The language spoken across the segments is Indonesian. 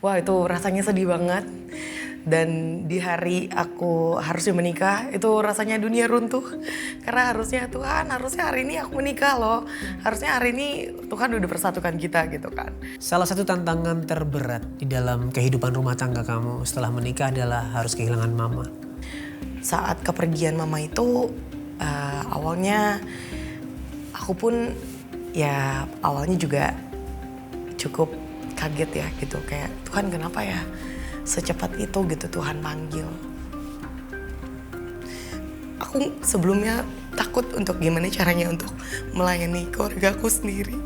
Wah itu rasanya sedih banget. Dan di hari aku harusnya menikah itu rasanya dunia runtuh. Karena harusnya hari ini aku menikah loh. Harusnya hari ini Tuhan udah persatukan kita gitu kan. Salah satu tantangan terberat di dalam kehidupan rumah tangga kamu setelah menikah adalah harus kehilangan mama. Saat kepergian mama itu awalnya aku pun ya awalnya juga cukup kaget ya gitu. Kayak Tuhan kenapa ya secepat itu gitu Tuhan panggil. Aku sebelumnya takut untuk gimana caranya untuk melayani keluarga aku sendiri.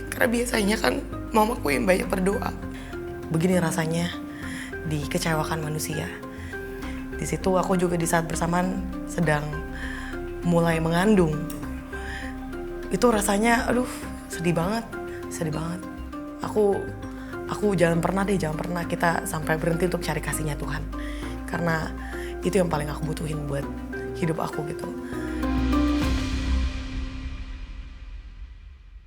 Karena biasanya kan mamaku yang banyak berdoa. Begini rasanya dikecewakan manusia. Di situ aku juga di saat bersamaan sedang mulai mengandung. Itu rasanya sedih banget. Aku jangan pernah kita sampai berhenti untuk cari kasihnya Tuhan. Karena itu yang paling aku butuhin buat hidup aku gitu.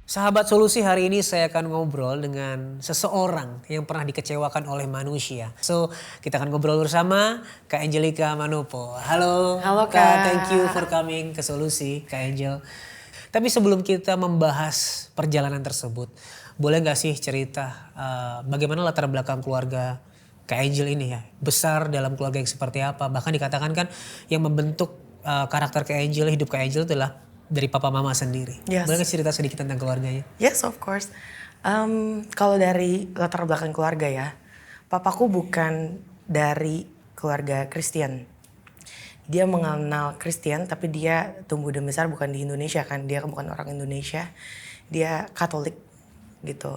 Sahabat Solusi, hari ini saya akan ngobrol dengan seseorang yang pernah dikecewakan oleh manusia. So, kita akan ngobrol bersama Kak Angelica Manopo. Halo Kak, thank you for coming ke Solusi, Kak Angel. Tapi sebelum kita membahas perjalanan tersebut, boleh gak sih cerita bagaimana latar belakang keluarga Kak Angel ini ya? Besar dalam keluarga yang seperti apa? Bahkan dikatakan kan yang membentuk karakter Kak Angel, hidup Kak Angel adalah dari papa mama sendiri. Yes. Boleh gak cerita sedikit tentang keluarganya? Yes, of course. Kalau dari latar belakang keluarga ya, papaku bukan dari keluarga Kristen. Dia mengenal Kristen tapi dia tumbuh dan besar bukan di Indonesia kan. Dia bukan orang Indonesia. Dia Katolik gitu.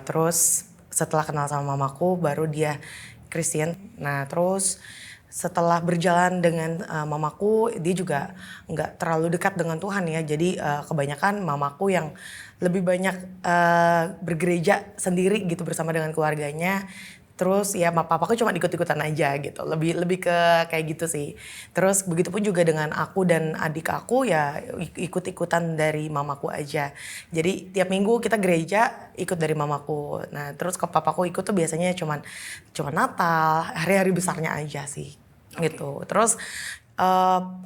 Terus setelah kenal sama mamaku baru dia Kristen. Nah terus setelah berjalan dengan mamaku dia juga nggak terlalu dekat dengan Tuhan ya. Jadi kebanyakan mamaku yang lebih banyak bergereja sendiri gitu bersama dengan keluarganya. Terus ya papaku cuma ikut-ikutan aja gitu. Lebih ke kayak gitu sih. Terus begitupun juga dengan aku dan adik aku ya ikut-ikutan dari mamaku aja. Jadi tiap minggu kita gereja ikut dari mamaku. Nah, terus ke papaku ikut tuh biasanya cuma Natal, hari-hari besarnya aja sih. Gitu. Terus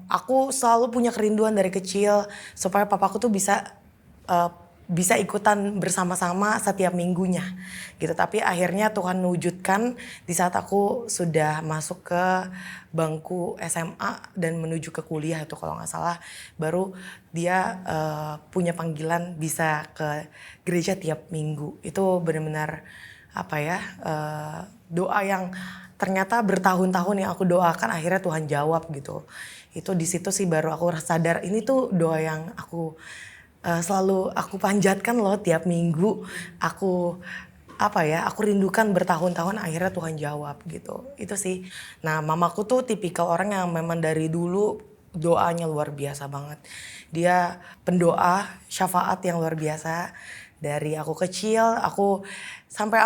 aku selalu punya kerinduan dari kecil supaya papaku tuh bisa ikutan bersama-sama setiap minggunya gitu. Tapi akhirnya Tuhan mewujudkan di saat aku sudah masuk ke bangku SMA dan menuju ke kuliah itu kalau nggak salah, baru dia punya panggilan bisa ke gereja tiap minggu. Itu benar-benar doa yang ternyata bertahun-tahun yang aku doakan akhirnya Tuhan jawab gitu. Itu di situ sih baru aku sadar ini tuh doa yang aku selalu aku panjatkan loh tiap minggu. Aku rindukan bertahun-tahun akhirnya Tuhan jawab gitu. Itu sih. Nah mamaku tuh tipikal orang yang memang dari dulu doanya luar biasa banget. Dia pendoa syafaat yang luar biasa. Dari aku kecil sampai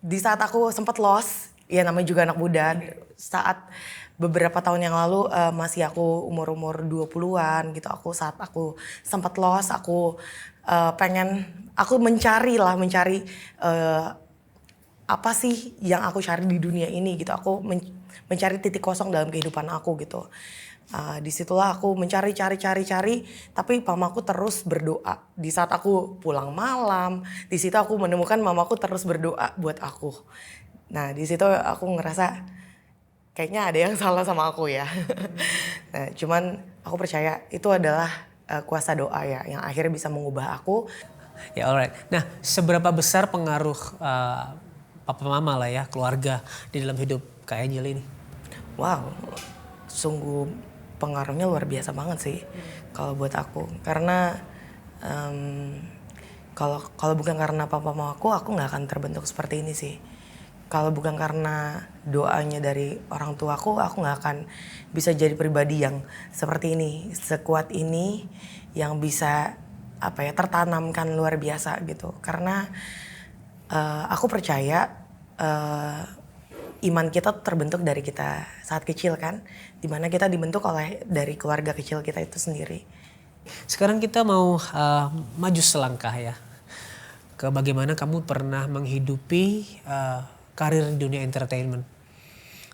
di saat aku sempat lost. Ya namanya juga anak muda. Saat beberapa tahun yang lalu masih aku umur 20-an gitu. Saat aku sempat lost, aku mencari apa sih yang aku cari di dunia ini gitu. Aku mencari titik kosong dalam kehidupan aku gitu. Disitulah aku mencari, tapi mamaku terus berdoa. Di saat aku pulang malam, di situ aku menemukan mamaku terus berdoa buat aku. Nah di situ aku ngerasa kayaknya ada yang salah sama aku ya. Nah, cuman aku percaya itu adalah kuasa doa ya yang akhirnya bisa mengubah aku. Ya alright. Nah seberapa besar pengaruh papa mama lah ya, keluarga di dalam hidup Kak Angel ini? Wow, sungguh pengaruhnya luar biasa banget sih kalau buat aku. Karena kalau bukan karena papa mama aku nggak akan terbentuk seperti ini sih. Kalau bukan karena doanya dari orang tuaku, aku nggak akan bisa jadi pribadi yang seperti ini, sekuat ini, yang bisa tertanamkan luar biasa gitu. Karena aku percaya iman kita terbentuk dari kita saat kecil kan, dimana kita dibentuk dari keluarga kecil kita itu sendiri. Sekarang kita mau maju selangkah ya. ke bagaimana kamu pernah menghidupi karir di dunia entertainment.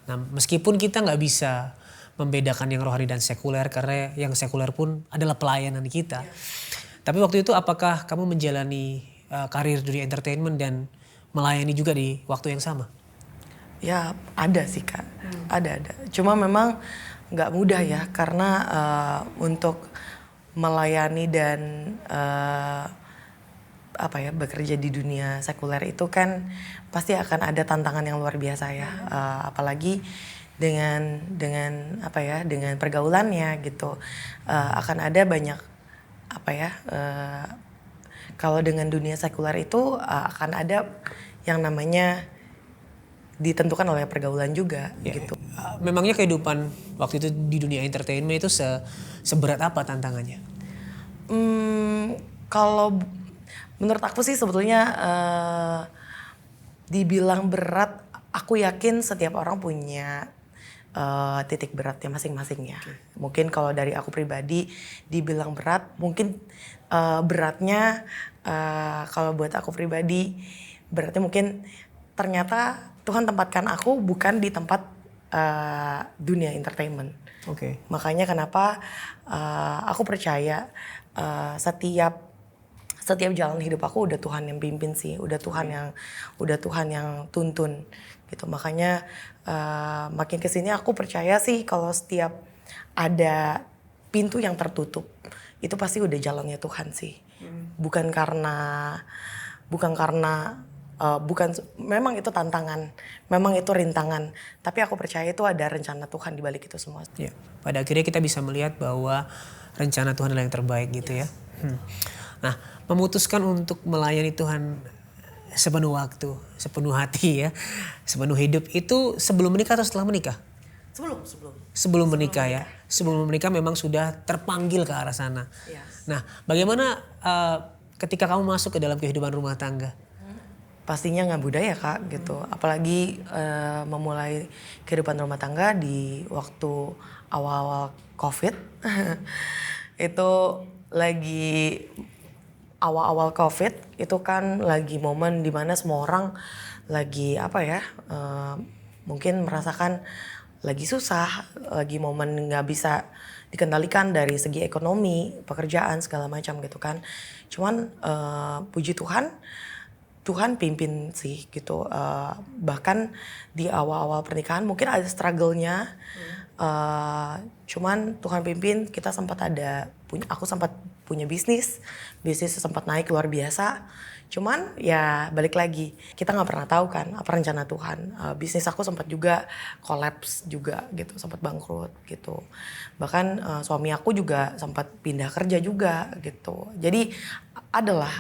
Nah, meskipun kita nggak bisa membedakan yang rohani dan sekuler karena yang sekuler pun adalah pelayanan kita. Tapi waktu itu apakah kamu menjalani karir dunia entertainment dan melayani juga di waktu yang sama? Ya ada sih Kak, ada. Cuma memang nggak mudah ya karena untuk melayani dan bekerja di dunia sekuler itu kan pasti akan ada tantangan yang luar biasa ya, apalagi dengan pergaulannya gitu. Akan ada banyak kalau dengan dunia sekuler itu akan ada yang namanya ditentukan oleh pergaulan juga gitu. Memangnya kehidupan waktu itu di dunia entertainment itu seberat apa tantangannya? Kalau menurut aku sih sebetulnya dibilang berat, aku yakin setiap orang punya titik beratnya masing-masing ya. Mungkin kalau dari aku pribadi dibilang berat, mungkin beratnya kalau buat aku pribadi beratnya mungkin ternyata Tuhan tempatkan aku bukan di tempat dunia entertainment. Makanya kenapa aku percaya setiap jalan hidup aku udah Tuhan yang pimpin sih, udah Tuhan yang tuntun gitu. Makanya makin kesini aku percaya sih kalau setiap ada pintu yang tertutup itu pasti udah jalannya Tuhan sih. Memang itu tantangan, memang itu rintangan, tapi aku percaya itu ada rencana Tuhan di balik itu semua. Ya, pada akhirnya kita bisa melihat bahwa rencana Tuhan adalah yang terbaik gitu ya. Nah, memutuskan untuk melayani Tuhan sepenuh waktu, sepenuh hati ya, sepenuh hidup itu sebelum menikah atau setelah menikah? Sebelum menikah ya. Sebelum menikah memang sudah terpanggil ke arah sana. Yes. Nah, bagaimana ketika kamu masuk ke dalam kehidupan rumah tangga? Pastinya nggak budaya Kak gitu, apalagi memulai kehidupan rumah tangga di waktu awal-awal COVID. Itu lagi awal-awal COVID itu kan lagi momen dimana semua orang lagi mungkin merasakan lagi susah, lagi momen nggak bisa dikendalikan dari segi ekonomi, pekerjaan segala macam gitu kan. Cuman puji Tuhan pimpin sih gitu. Bahkan di awal-awal pernikahan mungkin ada struggle-nya. Cuman Tuhan pimpin, aku sempat punya bisnis sempat naik luar biasa. Cuman ya balik lagi, kita nggak pernah tahu kan apa rencana Tuhan. Bisnis aku sempat juga collapse juga gitu, sempat bangkrut gitu. Bahkan suami aku juga sempat pindah kerja juga gitu. Jadi adalah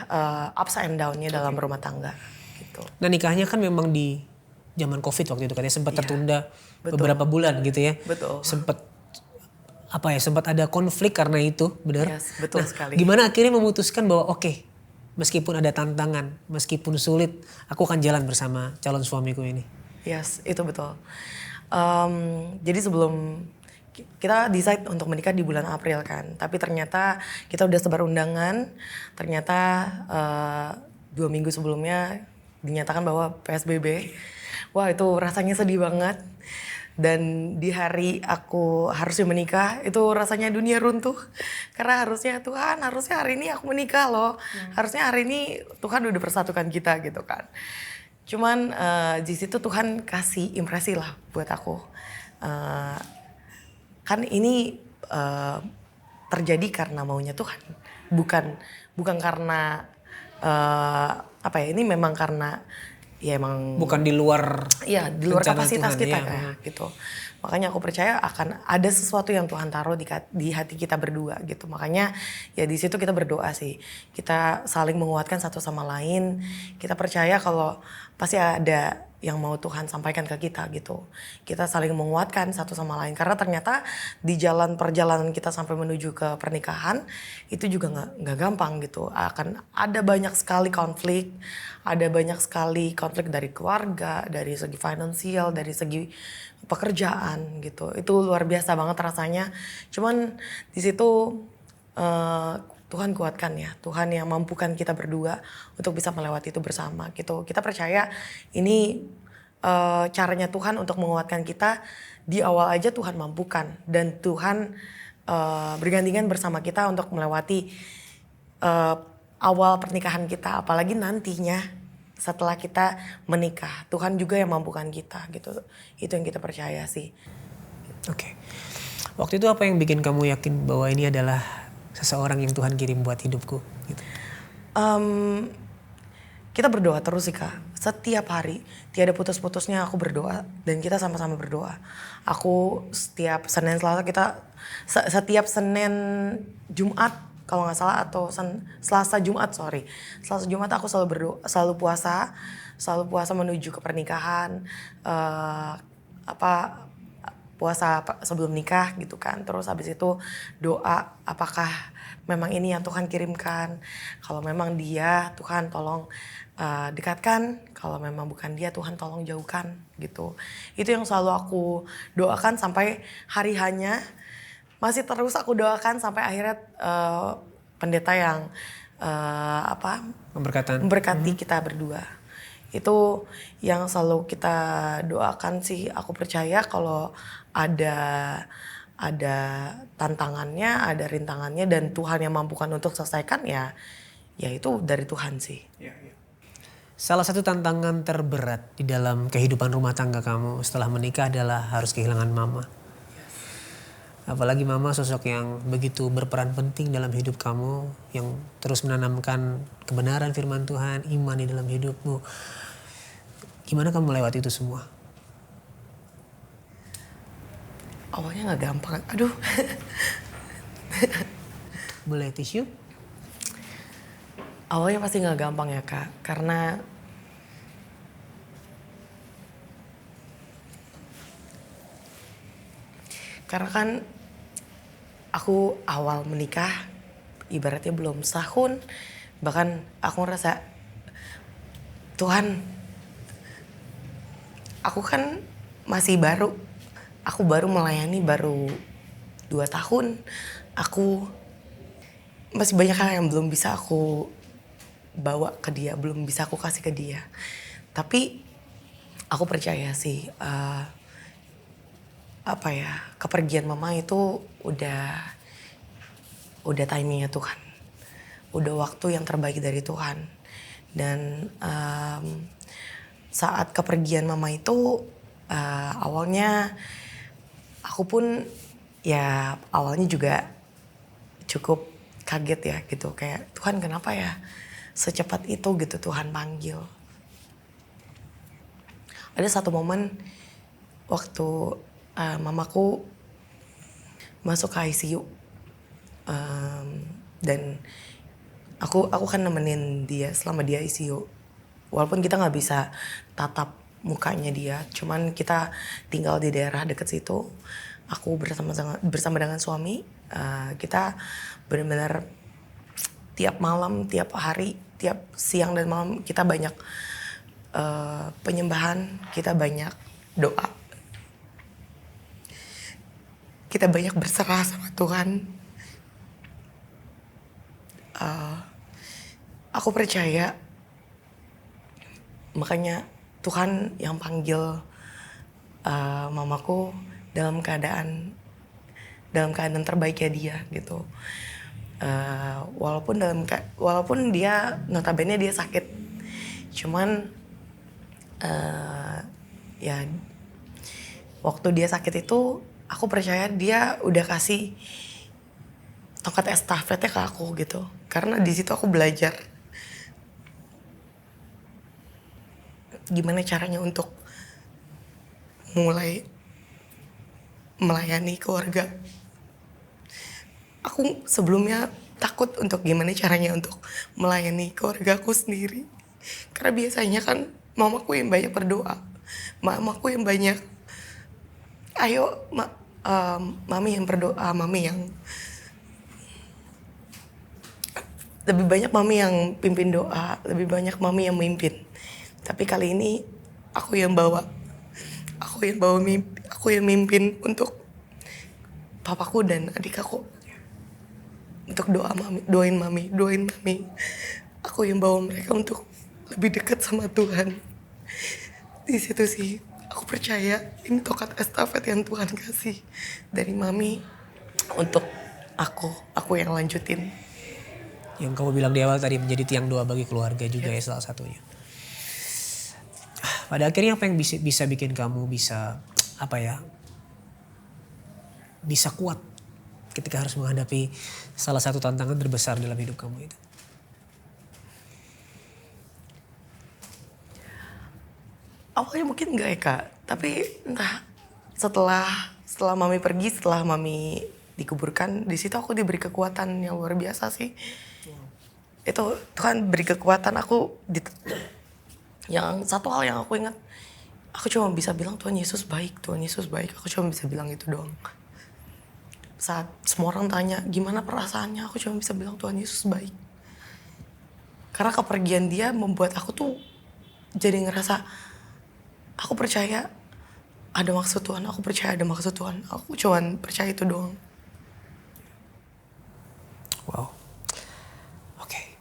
ups and down-nya dalam rumah tangga gitu. Nah, nikahnya kan memang di zaman COVID waktu itu katanya sempat tertunda beberapa bulan gitu ya. Betul. Sempat ada konflik karena itu, benar? Yes, betul sekali. Gimana akhirnya memutuskan bahwa oke, meskipun ada tantangan, meskipun sulit, aku akan jalan bersama calon suamiku ini? Yes, itu betul. Jadi sebelum kita decide untuk menikah di bulan April kan, tapi ternyata kita udah sebar undangan, ternyata 2 minggu sebelumnya dinyatakan bahwa PSBB. Wah, itu rasanya sedih banget. Dan di hari aku harusnya menikah itu rasanya dunia runtuh, karena harusnya hari ini aku menikah loh, harusnya hari ini Tuhan udah persatukan kita gitu kan. Cuman di situ Tuhan kasih impresi lah buat aku, kan ini terjadi karena maunya Tuhan, bukan karena ini memang karena ya emang bukan di luar kapasitas Tuhan, kita ya. kayak gitu. Makanya aku percaya akan ada sesuatu yang Tuhan taruh di hati kita berdua gitu. Makanya ya di situ kita berdoa sih. Kita saling menguatkan satu sama lain. Kita percaya kalau pasti ada yang mau Tuhan sampaikan ke kita gitu. Kita saling menguatkan satu sama lain, karena ternyata di perjalanan kita sampai menuju ke pernikahan itu juga nggak gampang gitu. Akan ada banyak sekali konflik, dari keluarga, dari segi finansial, dari segi pekerjaan gitu. Itu luar biasa banget rasanya. Cuman di situ Tuhan kuatkan ya, Tuhan yang mampukan kita berdua untuk bisa melewati itu bersama gitu. Kita percaya ini caranya Tuhan untuk menguatkan kita. Di awal aja Tuhan mampukan dan Tuhan bergandengan bersama kita untuk melewati awal pernikahan kita, apalagi nantinya setelah kita menikah. Tuhan juga yang mampukan kita gitu. Itu yang kita percaya sih. Oke. Waktu itu apa yang bikin kamu yakin bahwa ini adalah seseorang yang Tuhan kirim buat hidupku? Gitu. Kita berdoa terus sih Kak. Setiap hari, tiada putus-putusnya aku berdoa dan kita sama-sama berdoa. Aku setiap Senin Selasa setiap Senin Jumat kalau nggak salah atau Selasa Jumat Selasa Jumat aku selalu berdoa, selalu puasa menuju ke pernikahan, puasa sebelum nikah gitu kan. Terus habis itu doa apakah memang ini yang Tuhan kirimkan. Kalau memang dia, Tuhan tolong dekatkan. Kalau memang bukan dia, Tuhan tolong jauhkan gitu. Itu yang selalu aku doakan sampai hari hanya. Masih terus aku doakan sampai akhirnya pendeta yang memberkati kita berdua. Itu yang selalu kita doakan sih. Aku percaya kalau ada tantangannya, ada rintangannya dan Tuhan yang mampukan untuk selesaikan ya itu dari Tuhan sih. Salah satu tantangan terberat di dalam kehidupan rumah tangga kamu setelah menikah adalah harus kehilangan mama. Apalagi mama sosok yang begitu berperan penting dalam hidup kamu, yang terus menanamkan kebenaran firman Tuhan, iman di dalam hidupmu. Gimana kamu melewati itu semua? Awalnya gak gampang. Aduh. Boleh tisu? Awalnya pasti gak gampang ya Kak. Karena kan aku awal menikah ibaratnya belum setahun. Bahkan aku ngerasa Tuhan, aku kan masih baru. Aku baru melayani baru 2 tahun. Aku masih banyak hal yang belum bisa aku bawa ke dia, belum bisa aku kasih ke dia. Tapi aku percaya sih kepergian mama itu udah timingnya Tuhan. Udah waktu yang terbaik dari Tuhan. Dan saat kepergian mama itu awalnya aku pun ya awalnya juga cukup kaget ya gitu. Kayak Tuhan kenapa ya secepat itu gitu Tuhan panggil. Ada satu momen waktu mamaku masuk ke ICU dan aku kan nemenin dia selama dia ICU. Walaupun kita nggak bisa tatap mukanya dia, cuman kita tinggal di daerah dekat situ. Aku bersama dengan suami, kita benar-benar tiap malam, tiap hari, tiap siang dan malam kita banyak penyembahan, kita banyak doa. Kita banyak berserah sama Tuhan. Aku percaya, makanya Tuhan yang panggil mamaku dalam keadaan terbaiknya dia gitu. Walaupun dia notabene dia sakit, cuman ya waktu dia sakit itu aku percaya dia udah kasih tongkat estafetnya ke aku gitu. Karena di situ aku belajar gimana caranya untuk mulai melayani keluarga. Aku sebelumnya takut untuk gimana caranya untuk melayani keluargaku sendiri. Karena biasanya kan mamaku yang banyak berdoa, mamaku yang banyak, mami yang berdoa, lebih banyak mami yang pimpin doa, lebih banyak mami yang memimpin. Tapi kali ini aku yang mimpin untuk papaku dan adik aku. untuk doain mami. Aku yang bawa mereka untuk lebih dekat sama Tuhan. Di situ sih aku percaya ini tongkat estafet yang Tuhan kasih dari mami untuk aku yang lanjutin. Yang kamu bilang di awal tadi menjadi tiang doa bagi keluarga juga ya salah satunya. Pada akhirnya apa yang bisa bikin kamu bisa bisa kuat ketika harus menghadapi salah satu tantangan terbesar dalam hidup kamu itu? Awalnya mungkin enggak ya Kak, tapi entah setelah mami pergi, setelah mami dikuburkan, di situ aku diberi kekuatan yang luar biasa sih. Itu Tuhan beri kekuatan aku. Yang satu hal yang aku ingat, aku cuma bisa bilang Tuhan Yesus baik. Aku cuma bisa bilang itu doang. Saat semua orang tanya gimana perasaannya, aku cuma bisa bilang Tuhan Yesus baik. Karena kepergian dia membuat aku tuh jadi ngerasa aku percaya ada maksud Tuhan. Aku cuma percaya itu doang. Wow. Oke.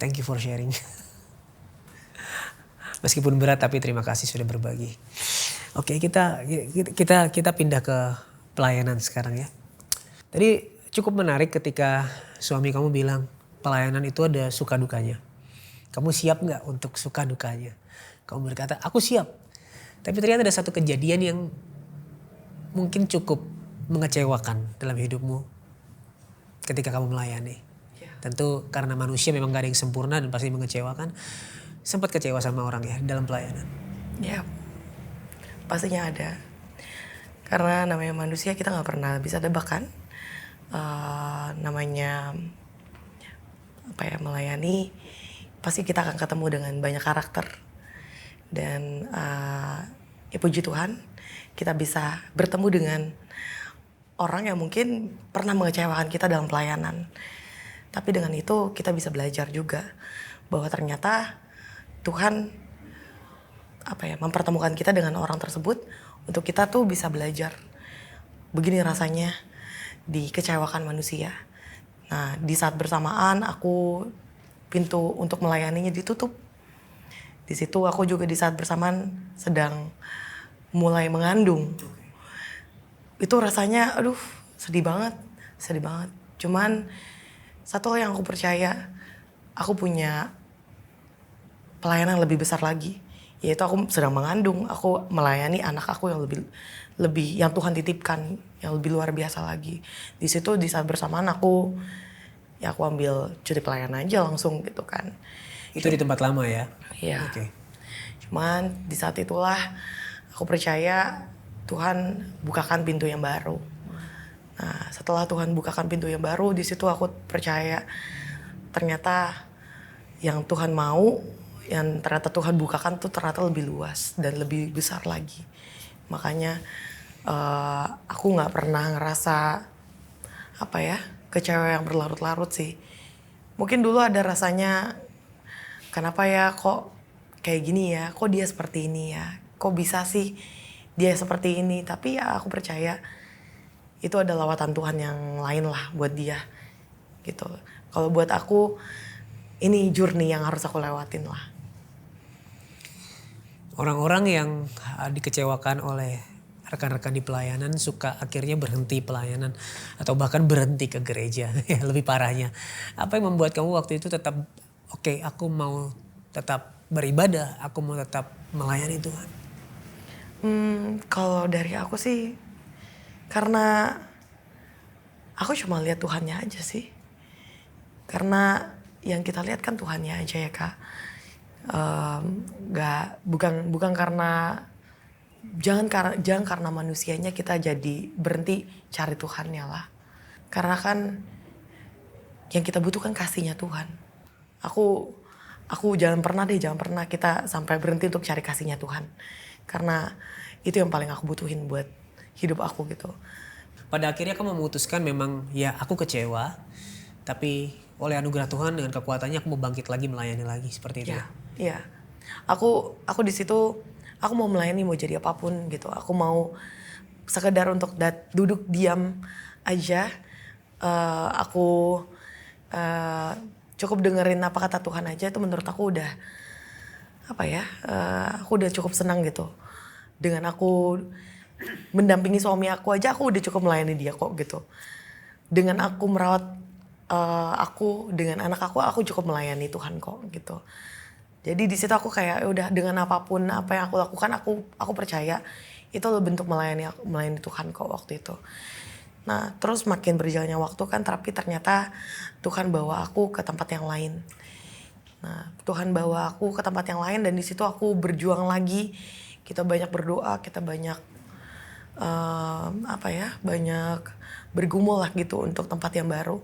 Thank you for sharing. Meskipun berat tapi terima kasih sudah berbagi. Oke, kita pindah ke pelayanan sekarang ya. Tadi cukup menarik ketika suami kamu bilang pelayanan itu ada suka dukanya. Kamu siap nggak untuk suka dukanya? Kamu berkata, aku siap. Tapi ternyata ada satu kejadian yang mungkin cukup mengecewakan dalam hidupmu ketika kamu melayani. Tentu karena manusia memang gak ada yang sempurna dan pasti mengecewakan. Sempat kecewa sama orang ya dalam pelayanan? Ya, pastinya ada. Karena namanya manusia kita gak pernah bisa tebak kan. Namanya melayani, pasti kita akan ketemu dengan banyak karakter. Dan ya puji Tuhan kita bisa bertemu dengan orang yang mungkin pernah mengecewakan kita dalam pelayanan. Tapi dengan itu kita bisa belajar juga bahwa ternyata Tuhan mempertemukan kita dengan orang tersebut untuk kita tuh bisa belajar. Begini rasanya dikecewakan manusia. Nah, di saat bersamaan pintu untuk melayaninya ditutup. Di situ aku juga di saat bersamaan sedang mulai mengandung. Itu rasanya sedih banget. Cuman satu hal yang aku percaya, aku punya pelayanan yang lebih besar lagi, yaitu aku sedang mengandung, aku melayani anak aku yang lebih yang Tuhan titipkan, yang lebih luar biasa lagi. Di situ di saat bersamaan aku ambil cuti pelayanan aja langsung gitu kan. Itu di tempat lama ya? Iya. Okay. Cuman di saat itulah aku percaya Tuhan bukakan pintu yang baru. Nah, setelah Tuhan bukakan pintu yang baru, di situ aku percaya ternyata yang Tuhan mau, yang ternyata Tuhan bukakan tuh ternyata lebih luas dan lebih besar lagi. Makanya aku nggak pernah ngerasa kecewa yang berlarut-larut sih. Mungkin dulu ada rasanya, kenapa ya kok kayak gini ya, kok dia seperti ini ya, kok bisa sih dia seperti ini. Tapi ya aku percaya itu ada lawatan Tuhan yang lain lah buat dia gitu. Kalau buat aku ini journey yang harus aku lewatin lah. Orang-orang yang dikecewakan oleh rekan-rekan di pelayanan suka akhirnya berhenti pelayanan atau bahkan berhenti ke gereja. Lebih parahnya, apa yang membuat kamu waktu itu tetap oke, aku mau tetap beribadah, aku mau tetap melayani Tuhan? Kalau dari aku sih, karena aku cuma lihat Tuhannya aja sih. Karena yang kita lihat kan Tuhannya aja ya Kak. Bukan karena jangan karena manusianya kita jadi berhenti cari Tuhannya lah. Karena kan yang kita butuhkan kasihnya Tuhan. Aku jangan pernah kita sampai berhenti untuk cari kasihnya Tuhan. Karena itu yang paling aku butuhin buat hidup aku gitu. Pada akhirnya kamu memutuskan memang ya aku kecewa, tapi oleh anugerah Tuhan dengan kekuatannya aku mau bangkit lagi, melayani lagi, seperti itu. Iya. Aku di situ aku mau melayani, mau jadi apapun gitu. Aku mau sekedar untuk duduk diam aja aku cukup dengerin apa kata Tuhan aja, itu menurut aku udah aku udah cukup senang gitu. Dengan aku mendampingi suami aku aja, aku udah cukup melayani dia kok gitu. Dengan aku merawat aku dengan anak aku cukup melayani Tuhan kok gitu. Jadi di situ aku kayak udah dengan apapun apa yang aku lakukan, aku percaya itu bentuk melayani Tuhan kok waktu itu. Nah terus makin berjalannya waktu kan, tapi ternyata Tuhan bawa aku ke tempat yang lain. Nah Tuhan bawa aku ke tempat yang lain, dan di situ aku berjuang lagi. Kita banyak berdoa, kita banyak banyak bergumul lah gitu untuk tempat yang baru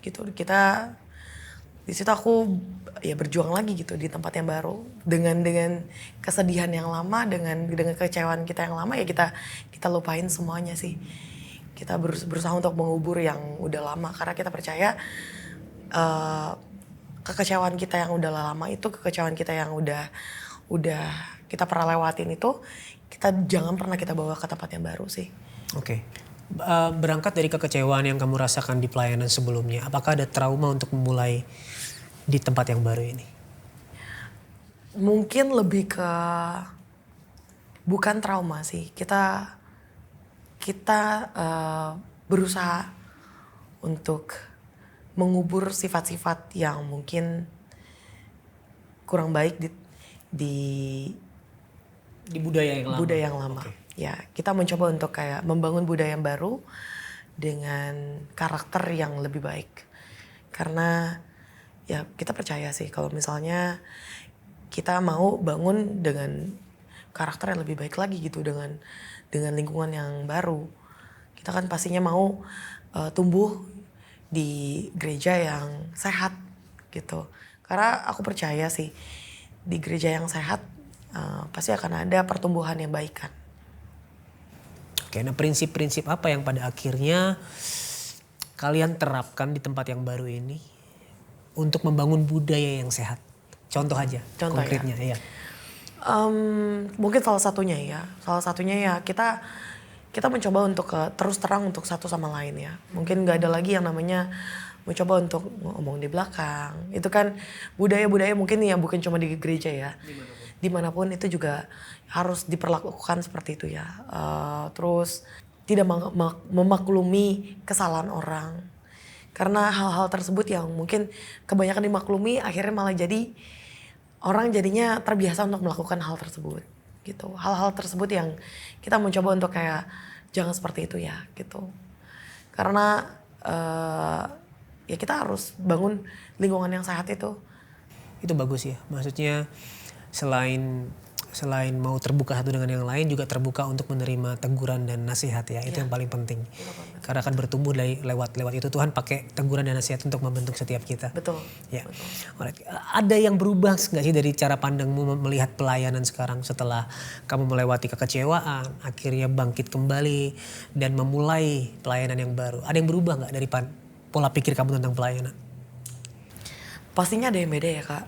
gitu. Kita di situ aku ya berjuang lagi gitu di tempat yang baru dengan kesedihan yang lama, dengan kekecewaan kita yang lama, ya kita lupain semuanya sih. Kita berusaha untuk mengubur yang udah lama, karena kita percaya kekecewaan kita yang udah lama itu, kekecewaan kita yang udah kita pernah lewatin itu, kita jangan pernah kita bawa ke tempat yang baru sih. Oke. Berangkat dari kekecewaan yang kamu rasakan di pelayanan sebelumnya, apakah ada trauma untuk memulai di tempat yang baru ini? Mungkin lebih ke bukan trauma sih. Kita berusaha untuk mengubur sifat-sifat yang mungkin kurang baik di budaya yang lama. Okay. Ya, kita mencoba untuk kayak membangun budaya yang baru dengan karakter yang lebih baik. Karena ya kita percaya sih kalau misalnya kita mau bangun dengan karakter yang lebih baik lagi gitu, dengan lingkungan yang baru. Kita kan pastinya mau tumbuh di gereja yang sehat gitu. Karena aku percaya sih di gereja yang sehat pasti akan ada pertumbuhan yang baik kan. Oke, nah prinsip-prinsip apa yang pada akhirnya kalian terapkan di tempat yang baru ini untuk membangun budaya yang sehat? Contoh aja, konkretnya ya. Mungkin salah satunya ya kita mencoba untuk terus terang untuk satu sama lain ya. Mungkin gak ada lagi yang namanya mencoba untuk ngomong di belakang. Itu kan budaya-budaya mungkin ya bukan cuma di gereja ya. Dimanapun itu juga harus diperlakukan seperti itu ya. Terus tidak memaklumi kesalahan orang. Karena hal-hal tersebut yang mungkin kebanyakan dimaklumi, akhirnya malah jadi orang jadinya terbiasa untuk melakukan hal tersebut gitu. Hal-hal tersebut yang kita mencoba untuk kayak jangan seperti itu ya gitu. Karena ya kita harus bangun lingkungan yang sehat itu. Itu bagus ya, maksudnya selain mau terbuka satu dengan yang lain, juga terbuka untuk menerima teguran dan nasihat ya. Itu yang paling penting. Karena akan bertumbuh lewat itu. Tuhan pakai teguran dan nasihat untuk membentuk setiap kita. Betul. Ya. Betul. Alright. Ada yang berubah nggak sih dari cara pandangmu melihat pelayanan sekarang setelah kamu melewati kekecewaan, akhirnya bangkit kembali dan memulai pelayanan yang baru? Ada yang berubah nggak dari pola pikir kamu tentang pelayanan? Pastinya ada yang beda ya Kak.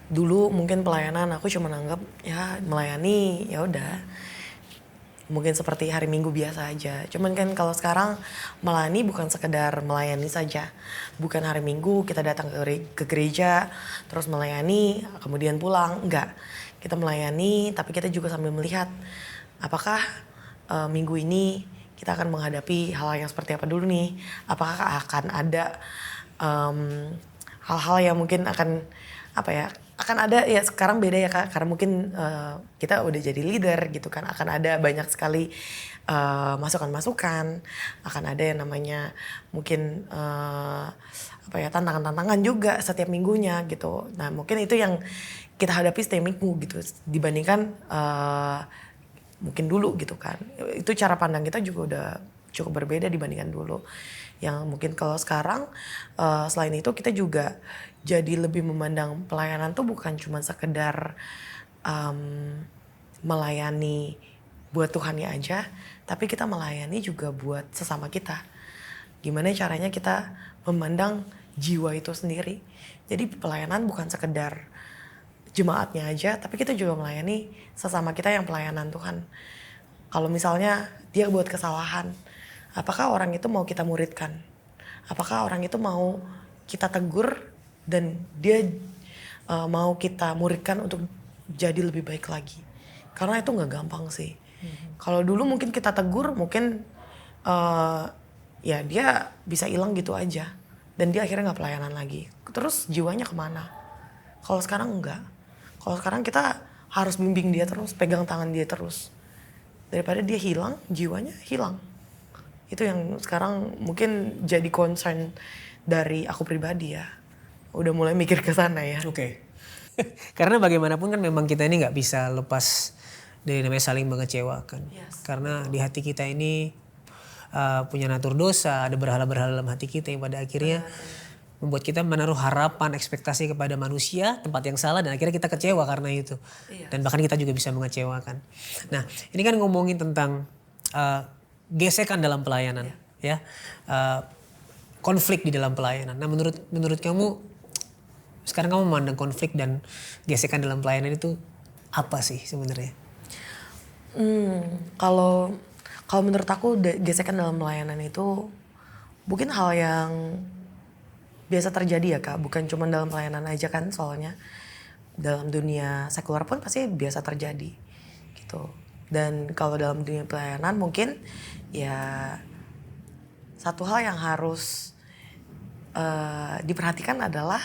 Dulu mungkin pelayanan aku cuma anggap ya melayani ya udah, mungkin seperti hari Minggu biasa aja. Cuman kan kalau sekarang melayani bukan sekedar melayani saja, bukan hari Minggu kita datang ke gereja terus melayani kemudian pulang, enggak. Kita melayani tapi kita juga sambil melihat apakah minggu ini kita akan menghadapi hal yang seperti apa dulu nih, apakah akan ada hal-hal yang mungkin akan akan ada ya. Sekarang beda ya Kak, karena mungkin kita udah jadi leader gitu kan, akan ada banyak sekali masukan-masukan, akan ada yang namanya mungkin tantangan-tantangan juga setiap minggunya gitu. Nah mungkin itu yang kita hadapi setiap minggu gitu, dibandingkan mungkin dulu gitu kan. Itu cara pandang kita juga udah cukup berbeda dibandingkan dulu. Yang mungkin kalau sekarang selain itu kita juga jadi lebih memandang pelayanan tuh bukan cuma sekedar melayani buat Tuhannya aja, tapi kita melayani juga buat sesama kita. Gimana caranya kita memandang jiwa itu sendiri. Jadi pelayanan bukan sekedar jemaatnya aja, tapi kita juga melayani sesama kita yang pelayanan Tuhan. Kalau misalnya dia buat kesalahan, Apakah orang itu mau kita muridkan? Apakah orang itu mau kita tegur dan dia mau kita muridkan untuk jadi lebih baik lagi? Karena itu nggak gampang sih. Kalau dulu mungkin kita tegur, mungkin ya dia bisa hilang gitu aja. Dan dia akhirnya nggak pelayanan lagi. Terus jiwanya kemana? Kalau sekarang enggak. Kalau sekarang kita harus bimbing dia terus, pegang tangan dia terus. Daripada dia hilang, jiwanya hilang. Itu yang sekarang mungkin jadi concern dari aku pribadi ya. Udah mulai mikir ke sana ya. Oke. Karena bagaimanapun kan memang kita ini nggak bisa lepas dari namanya saling mengecewakan. Yes. Karena di hati kita ini punya natur dosa, ada berhala-berhala dalam hati kita yang pada akhirnya membuat kita menaruh harapan, ekspektasi kepada manusia, tempat yang salah, dan akhirnya kita kecewa karena itu. Iya. Dan bahkan kita juga bisa mengecewakan. Nah, ini kan ngomongin tentang gesekan dalam pelayanan, ya, konflik di dalam pelayanan. Nah, menurut kamu sekarang kamu memandang konflik dan gesekan dalam pelayanan itu apa sih sebenarnya? Kalau menurut aku gesekan dalam pelayanan itu mungkin hal yang biasa terjadi ya Kak, bukan cuma dalam pelayanan aja kan, soalnya dalam dunia sekuler pun pasti biasa terjadi gitu. Dan kalau dalam dunia pelayanan mungkin ya satu hal yang harus diperhatikan adalah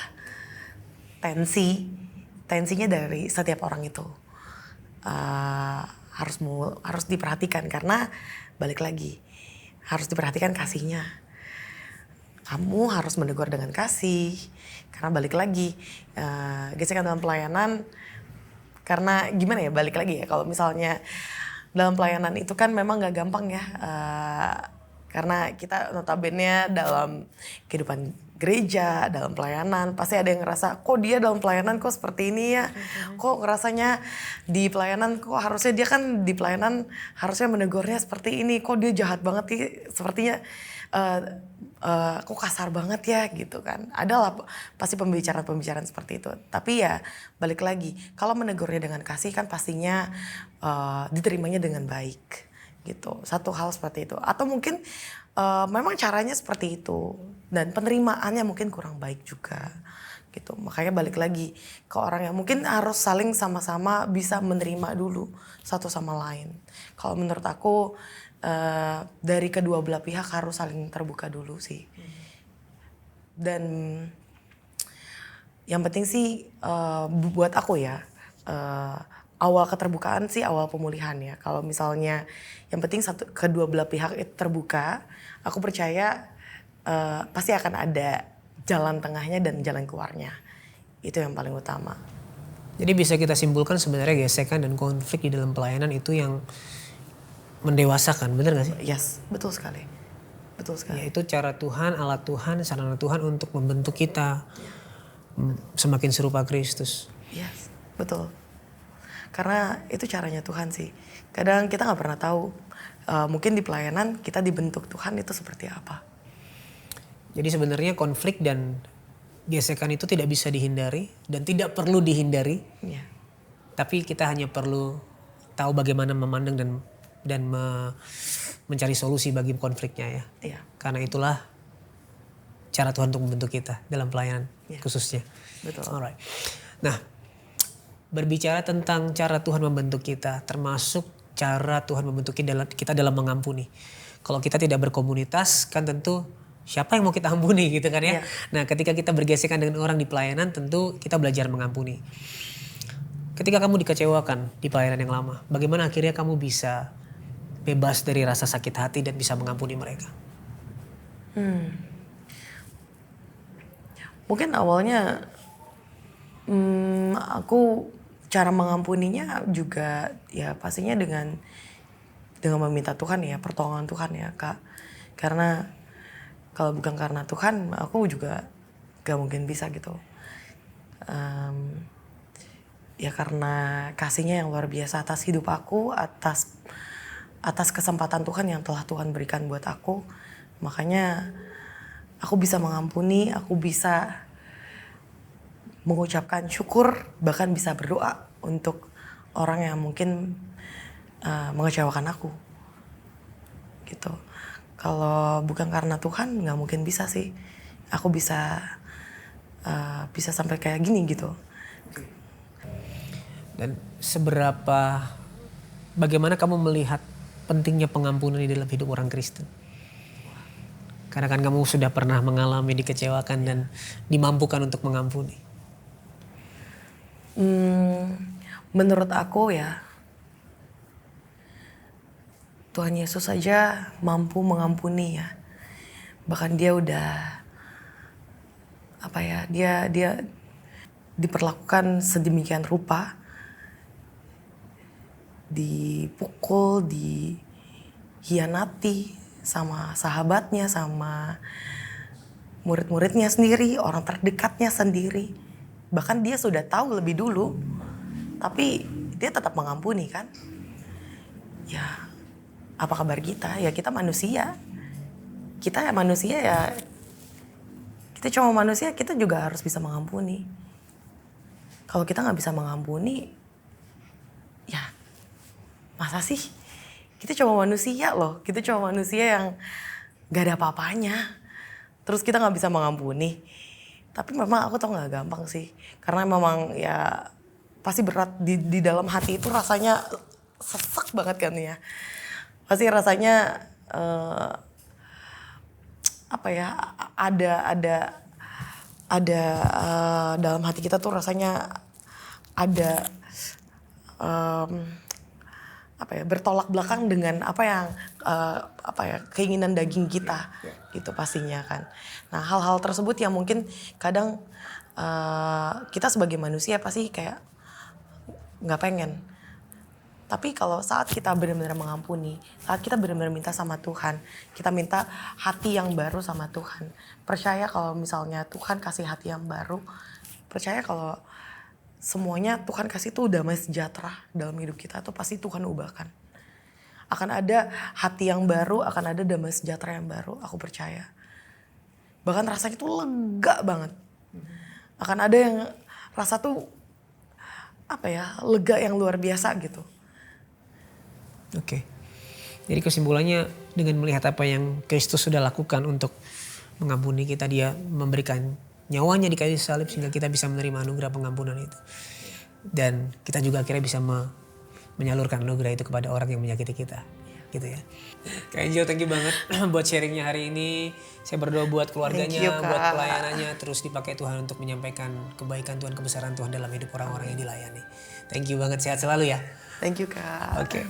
tensinya dari setiap orang itu harus diperhatikan, karena balik lagi harus diperhatikan kasihnya. Kamu harus menegur dengan kasih, karena balik lagi gesekan dalam pelayanan, karena gimana ya, balik lagi ya, kalau misalnya dalam pelayanan itu kan memang gak gampang ya, karena kita notabene dalam kehidupan gereja, dalam pelayanan pasti ada yang ngerasa kok dia dalam pelayanan kok seperti ini ya, kok ngerasanya di pelayanan kok harusnya dia kan di pelayanan harusnya menegurnya seperti ini, kok dia jahat banget sih, sepertinya kok kasar banget ya gitu kan. Adalah pasti pembicaraan seperti itu. Tapi ya balik lagi, kalau menegurnya dengan kasih kan pastinya diterimanya dengan baik gitu. Satu hal seperti itu. Atau mungkin memang caranya seperti itu dan penerimaannya mungkin kurang baik juga gitu. Makanya balik lagi ke orang yang mungkin harus saling sama-sama bisa menerima dulu satu sama lain. Kalau menurut aku dari kedua belah pihak harus saling terbuka dulu sih. Dan yang penting sih buat aku ya, awal keterbukaan sih awal pemulihan ya. Kalau misalnya yang penting kedua belah pihak itu terbuka, aku percaya pasti akan ada jalan tengahnya dan jalan keluarnya. Itu yang paling utama. Jadi bisa kita simpulkan sebenarnya gesekan dan konflik di dalam pelayanan itu yang mendewasakan, benar gak sih? Yes, betul sekali. Betul sekali. Yaitu cara Tuhan, alat Tuhan, sarana Tuhan untuk membentuk kita semakin serupa Kristus. Yes, betul. Karena itu caranya Tuhan sih. Kadang kita gak pernah tahu, mungkin di pelayanan kita dibentuk Tuhan itu seperti apa. Jadi sebenarnya konflik dan gesekan itu tidak bisa dihindari dan tidak perlu dihindari. Yeah. Tapi kita hanya perlu tahu bagaimana memandang dan mencari solusi bagi konfliknya ya. Iya. Karena itulah cara Tuhan untuk membentuk kita dalam pelayanan khususnya. Betul. Alright. Nah, berbicara tentang cara Tuhan membentuk kita, termasuk cara Tuhan membentuk kita dalam mengampuni. Kalau kita tidak berkomunitas, kan tentu siapa yang mau kita ampuni gitu kan ya. Yeah. Nah, ketika kita bergesekan dengan orang di pelayanan, tentu kita belajar mengampuni. Ketika kamu dikecewakan di pelayanan yang lama, bagaimana akhirnya kamu bisa bebas dari rasa sakit hati dan bisa mengampuni mereka? Mungkin awalnya aku cara mengampuninya juga ya pastinya dengan meminta Tuhan ya, pertolongan Tuhan ya Kak. Karena kalau bukan karena Tuhan aku juga gak mungkin bisa gitu. Ya karena kasihnya yang luar biasa atas hidup aku, atas kesempatan Tuhan yang telah Tuhan berikan buat aku. Makanya aku bisa mengampuni, aku bisa mengucapkan syukur, bahkan bisa berdoa untuk orang yang mungkin mengecewakan aku gitu. Kalau bukan karena Tuhan nggak mungkin bisa sih. Aku bisa sampai kayak gini gitu. Dan bagaimana kamu melihat pentingnya pengampunan di dalam hidup orang Kristen? Karena kan kamu sudah pernah mengalami dikecewakan dan dimampukan untuk mengampuni. Menurut aku ya, Tuhan Yesus saja mampu mengampuni ya. Bahkan dia udah dia diperlakukan sedemikian rupa, dipukul, dihianati sama sahabatnya, sama murid-muridnya sendiri, orang terdekatnya sendiri. Bahkan dia sudah tahu lebih dulu, tapi dia tetap mengampuni kan. Ya, apa kabar kita? Ya kita manusia. Kita manusia ya, kita cuma manusia, kita juga harus bisa mengampuni. Kalau kita nggak bisa mengampuni, ya masa sih? Kita cuma manusia loh, kita cuma manusia yang gak ada apa-apanya. Terus kita nggak bisa mengampuni. Tapi memang aku tau nggak gampang sih, karena memang ya pasti berat di dalam hati itu, rasanya sesak banget kan ya. Pasti rasanya ada dalam hati kita tuh rasanya ada bertolak belakang dengan keinginan daging kita gitu pastinya kan. Nah, hal-hal tersebut yang mungkin kadang kita sebagai manusia pasti kayak nggak pengen. Tapi kalau saat kita benar-benar mengampuni, saat kita benar-benar minta sama Tuhan, kita minta hati yang baru sama Tuhan. Percaya kalau misalnya Tuhan kasih hati yang baru, percaya kalau semuanya Tuhan kasih tuh damai sejahtera dalam hidup kita tuh pasti Tuhan ubahkan. Akan ada hati yang baru, akan ada damai sejahtera yang baru, aku percaya. Bahkan rasanya tuh lega banget. Akan ada yang rasa tuh lega yang luar biasa gitu. Oke. Jadi kesimpulannya dengan melihat apa yang Kristus sudah lakukan untuk mengampuni kita, dia memberikan nyawanya di kayu salib sehingga kita bisa menerima anugerah pengampunan itu. Dan kita juga akhirnya bisa menyalurkan anugerah itu kepada orang yang menyakiti kita. Gitu ya. Kak Angel, thank you banget buat sharingnya hari ini. Saya berdoa buat keluarganya, buat pelayanannya, terus dipakai Tuhan untuk menyampaikan kebaikan Tuhan, kebesaran Tuhan dalam hidup orang-orang yang dilayani. Thank you banget, sehat selalu ya. Thank you Kak. Oke.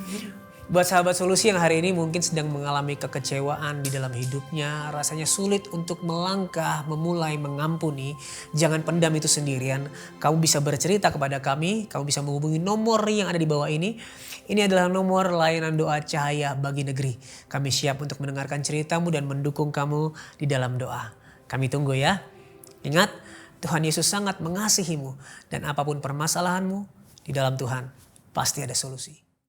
Buat sahabat solusi yang hari ini mungkin sedang mengalami kekecewaan di dalam hidupnya, rasanya sulit untuk melangkah, memulai mengampuni, jangan pendam itu sendirian. Kamu bisa bercerita kepada kami, kamu bisa menghubungi nomor yang ada di bawah ini. Ini adalah nomor layanan doa Cahaya Bagi Negeri. Kami siap untuk mendengarkan ceritamu dan mendukung kamu di dalam doa. Kami tunggu ya. Ingat, Tuhan Yesus sangat mengasihimu dan apapun permasalahanmu, di dalam Tuhan pasti ada solusi.